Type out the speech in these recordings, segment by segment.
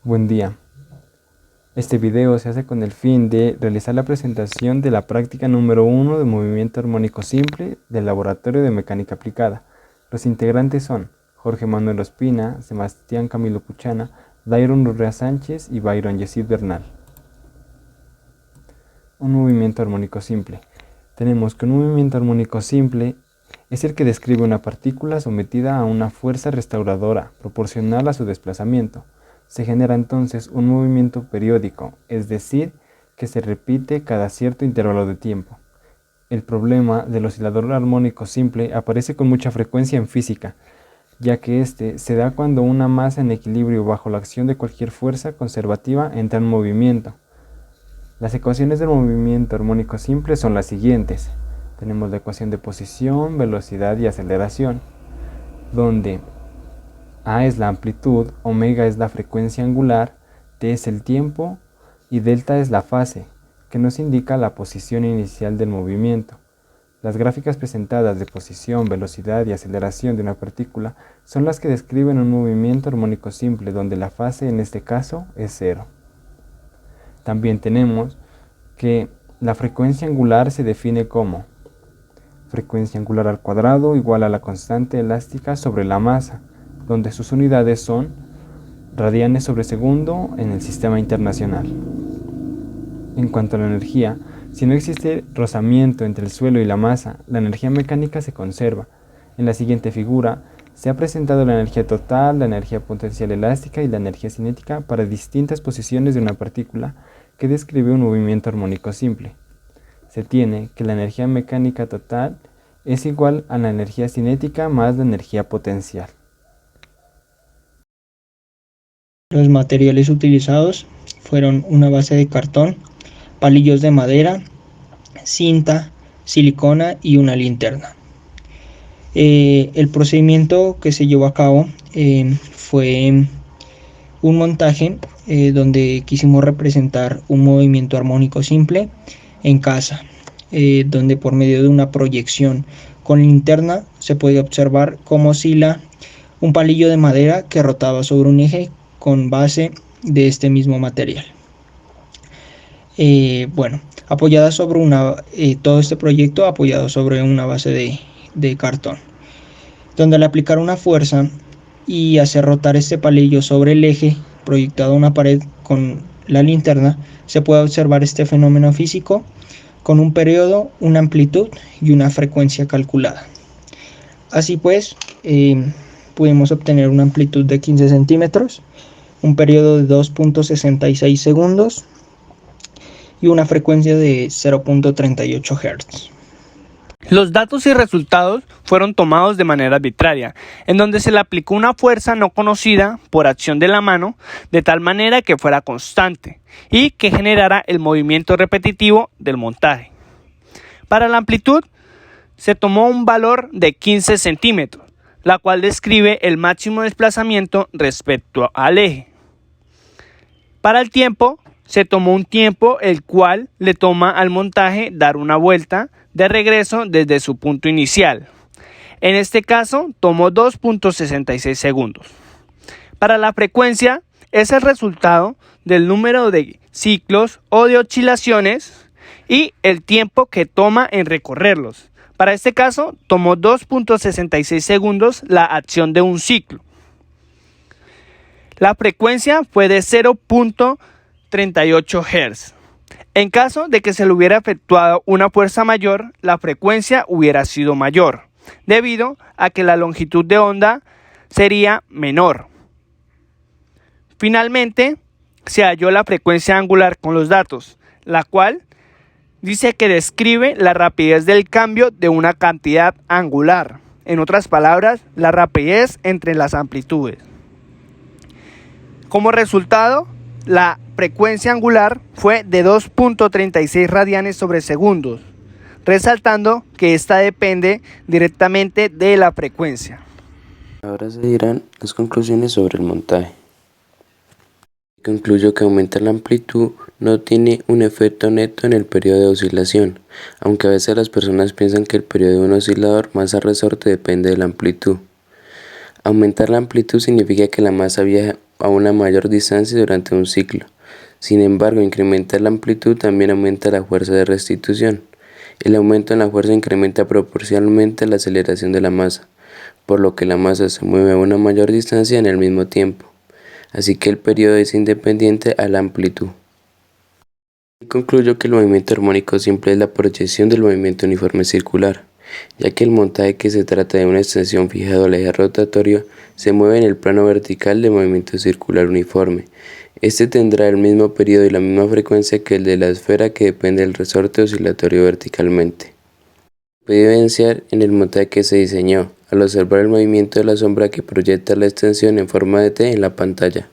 Buen día. Este video se hace con el fin de realizar la presentación de la práctica número 1 de movimiento armónico simple del Laboratorio de Mecánica Aplicada. Los integrantes son Jorge Manuel Ospina, Sebastián Camilo Puchana, Dairon Urrea Sánchez y Byron Yesid Bernal. Un movimiento armónico simple. Tenemos que un movimiento armónico simple es el que describe una partícula sometida a una fuerza restauradora proporcional a su desplazamiento. Se genera entonces un movimiento periódico, es decir, que se repite cada cierto intervalo de tiempo. El problema del oscilador armónico simple aparece con mucha frecuencia en física, ya que este se da cuando una masa en equilibrio bajo la acción de cualquier fuerza conservativa entra en movimiento. Las ecuaciones del movimiento armónico simple son las siguientes. Tenemos la ecuación de posición, velocidad y aceleración, donde A es la amplitud, omega es la frecuencia angular, t es el tiempo y delta es la fase, que nos indica la posición inicial del movimiento. Las gráficas presentadas de posición, velocidad y aceleración de una partícula son las que describen un movimiento armónico simple, donde la fase en este caso es 0. También tenemos que la frecuencia angular se define como frecuencia angular al cuadrado igual a la constante elástica sobre la masa, donde sus unidades son radianes sobre segundo en el sistema internacional. En cuanto a la energía, si no existe rozamiento entre el suelo y la masa, la energía mecánica se conserva. En la siguiente figura se ha presentado la energía total, la energía potencial elástica y la energía cinética para distintas posiciones de una partícula que describe un movimiento armónico simple. Se tiene que la energía mecánica total es igual a la energía cinética más la energía potencial. Los materiales utilizados fueron una base de cartón, palillos de madera, cinta, silicona y una linterna. El procedimiento que se llevó a cabo fue un montaje donde quisimos representar un movimiento armónico simple en casa, donde por medio de una proyección con linterna se puede observar cómo oscila un palillo de madera que rotaba sobre un eje con base de este mismo material. Apoyada sobre todo este proyecto apoyado sobre una base de cartón, donde al aplicar una fuerza y hacer rotar este palillo sobre el eje proyectado a una pared con la linterna, se puede observar este fenómeno físico con un periodo, una amplitud y una frecuencia calculada. Así pues, pudimos obtener una amplitud de 15 centímetros, un periodo de 2.66 segundos y una frecuencia de 0.38 Hz. Los datos y resultados fueron tomados de manera arbitraria, en donde se le aplicó una fuerza no conocida por acción de la mano, de tal manera que fuera constante y que generara el movimiento repetitivo del montaje. Para la amplitud, se tomó un valor de 15 centímetros, la cual describe el máximo desplazamiento respecto al eje. Para el tiempo, se tomó un tiempo el cual le toma al montaje dar una vuelta de regreso desde su punto inicial. En este caso, tomó 2.66 segundos. Para la frecuencia, es el resultado del número de ciclos o de oscilaciones y el tiempo que toma en recorrerlos. Para este caso, tomó 2.66 segundos la acción de un ciclo. La frecuencia fue de 0.38 Hz. En caso de que se le hubiera efectuado una fuerza mayor, la frecuencia hubiera sido mayor, debido a que la longitud de onda sería menor. Finalmente, se halló la frecuencia angular con los datos, la cual dice que describe la rapidez del cambio de una cantidad angular. En otras palabras, la rapidez entre las amplitudes. Como resultado, la frecuencia angular fue de 2.36 radianes sobre segundos, resaltando que esta depende directamente de la frecuencia. Ahora se dirán las conclusiones sobre el montaje. Concluyo que aumentar la amplitud no tiene un efecto neto en el periodo de oscilación, aunque a veces las personas piensan que el periodo de un oscilador masa-resorte depende de la amplitud. Aumentar la amplitud significa que la masa viaja a una mayor distancia durante un ciclo. Sin embargo, incrementar la amplitud también aumenta la fuerza de restitución. El aumento en la fuerza incrementa proporcionalmente la aceleración de la masa, por lo que la masa se mueve a una mayor distancia en el mismo tiempo. Así que el periodo es independiente a la amplitud. Y concluyo que el movimiento armónico simple es la proyección del movimiento uniforme circular, ya que el montaje, que se trata de una extensión fijada al eje rotatorio, se mueve en el plano vertical de movimiento circular uniforme. Este tendrá el mismo periodo y la misma frecuencia que el de la esfera, que depende del resorte oscilatorio verticalmente. Se puede evidenciar en el montaje que se diseñó, al observar el movimiento de la sombra que proyecta la extensión en forma de T en la pantalla.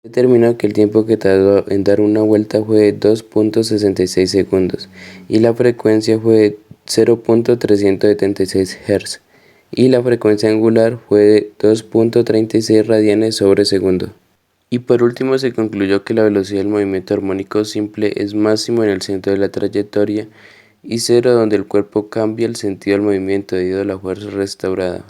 Se determinó que el tiempo que tardó en dar una vuelta fue de 2.66 segundos y la frecuencia fue de 0.376 Hz y la frecuencia angular fue de 2.36 radianes sobre segundo. Y por último, se concluyó que la velocidad del movimiento armónico simple es máximo en el centro de la trayectoria y cero donde el cuerpo cambia el sentido del movimiento debido a la fuerza restaurada.